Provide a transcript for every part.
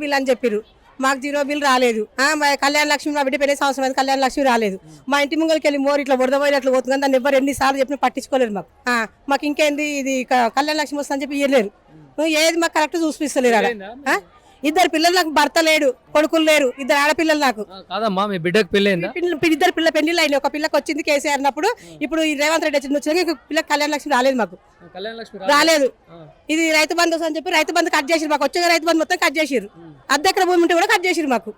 Bill అని చెప్పారు. మాకు 0 బిల్ రాలేదు. కళ్యాణ లక్ష్మి మా బిడ్డ పెళ్లి సంవత్సరం అయితే కళ్యాణ లక్ష్మి రాలేదు. మా ఇంటి ముంగలికి వెళ్ళి మోరు ఇట్లా బురద పోయినట్లు పోతుంది. దాన్ని ఎవరు ఎన్నిసార్లు చెప్పినా పట్టించుకోలేరు మాకు. మాకు ఇంకేంది ఇది కళ్యాణ లక్ష్మి వస్తుందని చెప్పి ఇవ్వలేరు. ఏది మాకు కరెక్ట్ చూపిస్తలేరు. అలా ఇద్దరు పిల్లలు, నాకు భర్త లేడు, కొడుకులు లేరు, ఇద్దరు ఆడపిల్లలు నాకు. కాదమ్మా మీ బిడ్డకు పెళ్ళైందా? ఇద్దరు పెళ్లిళ్ళు అయినాయి. ఒక పిల్లకి వచ్చింది కేసీఆర్ అన్నప్పుడు. ఇప్పుడు ఈ రేవంత్ రెడ్డి వచ్చిన పిల్లకి కళ్యాణ లక్ష్మి రాలేదు. మాకు కళ్యాణ లక్ష్మి రాలేదు. ఇది రైతు బంధు అని చెప్పి రైతు బంధు కట్ చేసిరు. మాకు వచ్చే రైతు బంధు మొత్తం కట్ చేసిరు. అద్దెక్కడ భూమి ఉంటే కూడా కట్ చేసిరు. మాకు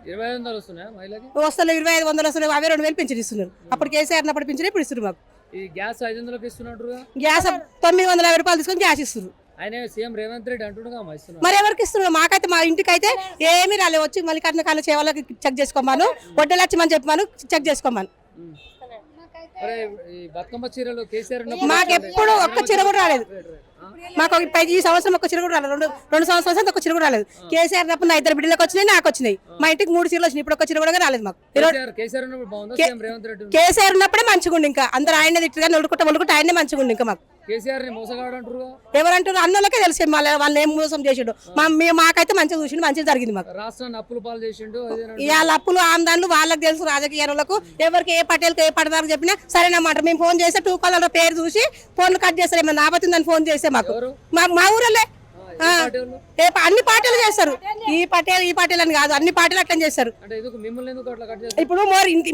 2500 వస్తున్నాయా మహిళకి? వస్తలే 2500 వస్తున్నాయి. 22,000 పింఛన్ ఇస్తున్నారు. అప్పుడు కేసీఆర్ అన్నప్పుడు పింఛన్ ఇప్పుడు ఇస్తున్నారు. మాకు ఈ గ్యాస్ 500కి ఇస్తున్నట్టు గ్యాస్ 950 రూపాయలు తీసుకొని గ్యాస్ ఇస్తున్నారు. ఆయన సీఎం రేవంత్ రెడ్డి అంటుండగా మరి ఎవరికి ఇస్తున్నారు? మాకైతే మా ఇంటికి అయితే ఏమీ రాలేదు. వచ్చి మల్లికార్జున కాలేజ్ వాళ్ళకి చెక్ చేసుకోమను, వడ్డీలు వచ్చమని చెప్పమను, చెక్ చేసుకోమను. బతుకమ్మ చీరలు కేసీఆర్ మాకు ఎప్పుడు ఒక్క చీర కూడా రాలేదు. మాకు ఈ సంవత్సరం ఒక్క చీర కూడా రాలేదు. రెండు సంవత్సరాలు ఒక్క చీర కూడా రాలేదు. కేసీఆర్ తప్ప నా ఇద్దరు బిడ్డలకు వచ్చినాయి, నాకు వచ్చినాయి. మా ఇంటికి 3 చీరలు వచ్చినాయి. ఇప్పుడు ఒక్క చీర కూడా రాలేదు మాకు. కేసీఆర్ ఉన్నప్పుడే మంచిగా ఉండి, ఇంకా అందరూ ఆయన తిట్టుగా ఒడుకుంటా ఆయనే మంచిగా ఉండి. ఇంకా మాకు కేసీఆర్ ఎవరంటారు? అన్నోళ్ళకే తెలిసి వాళ్ళు ఏం మోసం చేసిండు. మాకైతే మంచిగా చూసిండు, మంచిగా జరిగింది. మాకు రాష్ట్రాన్ని అప్పులు పాలు చేసిండు. వాళ్ళ అప్పులు ఆందాన్లు వాళ్ళకి తెలుసు. రాజకీయాలకు ఎవరికి ఏ పటేల్కి ఏ పడదారు చెప్పినా సరేనమాట. మేము ఫోన్ చేస్తే 2 కాలర్ పేరు చూసి ఫోన్లు కట్ చేస్తారు. ఏమైనా నాపతిందని ఫోన్ చేస్తే మాకు మా ఊరలే అన్ని పార్టీలు చేస్తారు. ఈ పార్టీలు అని కాదు, అన్ని పార్టీలు అట్లా చేస్తారు. ఇప్పుడు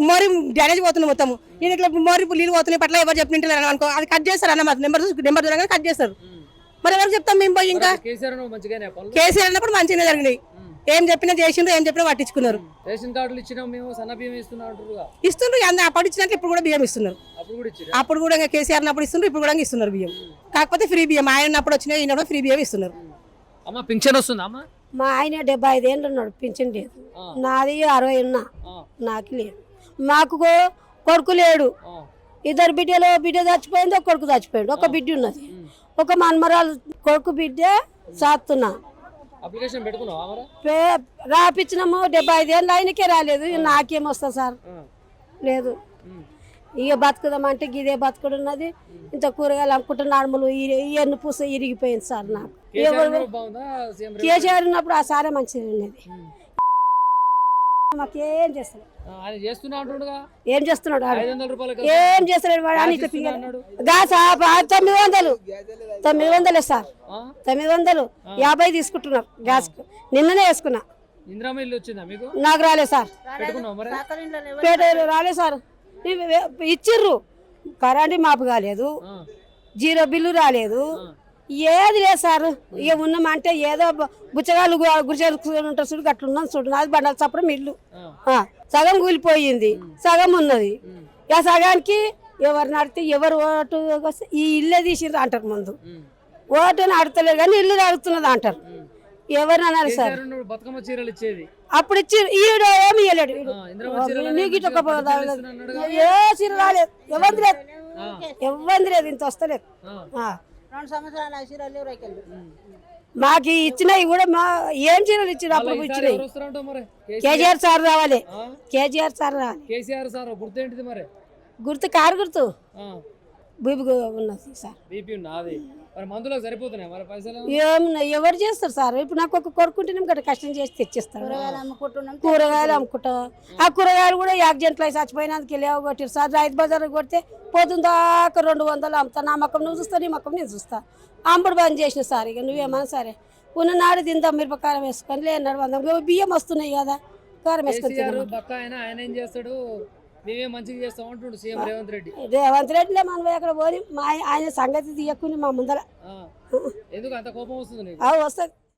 మోరి డ్యామేజ్ పోతుంది మొత్తం. నేను ఇట్లా మోరి నీళ్ళు పోతున్నాయి పట్ల ఎవరు చెప్పిన అనుకో, అది కట్ చేస్తారు అన్నమాట. నెంబర్ దూరంగా కట్ చేస్తారు. మరి ఎవరికి చెప్తాం మేము పోయి? ఇంకా కేసీఆర్ అన్నప్పుడు మంచిగానే జరిగినాయి. ఏం చెప్పినా చేసిండ్రు, ఏం చెప్పినా పట్టించుకున్నారు. రేషన్ కార్డులు ఇచ్చినా మేము సన్న బియ్యం ఇస్తున్నారు. అప్పుడు ఇచ్చినాక ఇప్పుడు కూడా బియ్యం ఇస్తున్నారు. అప్పుడు కూడా కేసీఆర్ అన్నప్పుడు ఇస్తున్నారు, ఇప్పుడు కూడా ఇస్తున్నారు బియ్యం. కాకపోతే ఫ్రీ బియ్యం ఆయన అప్పుడు వచ్చినాయి, ఈయన ఫ్రీ బియ్యం ఇస్తున్నారు. అమ్మ పింఛన్ వస్తుందా? అమ్మ మా ఆయన 75 ఏళ్ళు ఉన్నాడు, పింఛన్ లేదు. నాది 60 ఉన్నా, నాకు లేదు. మాకు కొడుకు లేడు. ఇద్దరు బిడ్డ చచ్చిపోయింది, ఒక కొడుకు చచ్చిపోయాడు. ఒక బిడ్డ ఉన్నది, ఒక మన్మరాలు కొడుకు బిడ్డ సాత్తున్నా. రాపించినాము. 75 ఏళ్ళు ఆయనకే రాలేదు. నాకేమొస్తా సార్? లేదు. ఇక బతుకుదామంటే ఇదే బతుకుడు ఉన్నది. ఇంత కూరగాయలు అమ్ముకుంటే నార్మల్ ఎన్ని పూస ఇరిగిపోయింది సార్. నాకు కేసీఆర్ ఉన్నప్పుడు ఆ సారే మంచిగా ఉన్నది. మాకేం చేస్తాడు? ఏం చేస్తున్నాడు? ఏం చేస్తున్నాడు వాడు? 900 సార్, 950 తీసుకుంటున్నారు గ్యాస్. నిన్ననే వేసుకున్నా. నాకు రాలేదు సార్, రాలేదు సార్. ఇచ్చిర్రు, కరెంట్ మాపు కాలేదు, 0 బిల్లు రాలేదు, ఏది లేదు సార్. ఇక ఉన్నామంటే ఏదో బుచ్చగాళ్ళు గురిచేసుకుంటారు చూడు, గట్లున్నాం చూడు. అది బండాలు చప్పడం ఇల్లు సగం కూలిపోయింది, సగం ఉన్నది. ఆ సగానికి ఎవరు నడితే ఎవరు ఓటు ఈ ఇల్లే తీసిర్రు అంటారు. ముందు ఓటు అడతలేదు కానీ ఇల్లు అడుగుతున్నది అంటారు. ఎవరు అన్నారు సార్? అప్పుడు ఇచ్చి ఈడ ఏమి ఇవ్వలేడు. నీకు ఇటు ఏ చీర రాలేదు, ఎవరిది లేదు, ఎవరిది లేదు. ఇంత వస్తలేదు. 2 సంవత్సరాలు మాకు ఇచ్చినాయి కూడా. ఏం చీరలు ఇచ్చిన అప్పుడు ఇచ్చినాయి. కేసీఆర్ సార్ రావాలి, కేసీఆర్ సార్ రావాలి. గుర్తు కారు గుర్తు బీపీ ఉన్నది సార్. ఏమన్నా ఎవరు చేస్తారు సార్? ఇప్పుడు నాకు ఒక కొడుకుంటున్నాం కదా, కష్టం చేసి తెచ్చిస్తారు. కూరగాయలు అమ్ముకుంటాం. ఆ కూరగాయలు కూడా యాక్సిడెంట్లు అయి చచ్చిపోయినందుకు లేవు కొట్టారు సార్. రైతు బజార్ కొడితే పోతుంది దాకా 200 అమ్ముతా. నా మక్కం నువ్వు చూస్తా, నీ మక్కం నేను చూస్తా. అమ్ముడు బంద్ చేసిన సార్. ఇక నువ్వేమన్నా సరే ఉన్ననాడు తిందాం, మిరపకారం వేసుకొని, లేనాడు వందాం. బియ్యం వస్తున్నాయి కదా, కారం వేసుకొని. రేవంత్ రెడ్డిలే మనం అక్కడ పోని ఆయన సంగతి తీయకుని మా ముందర వస్తుంది.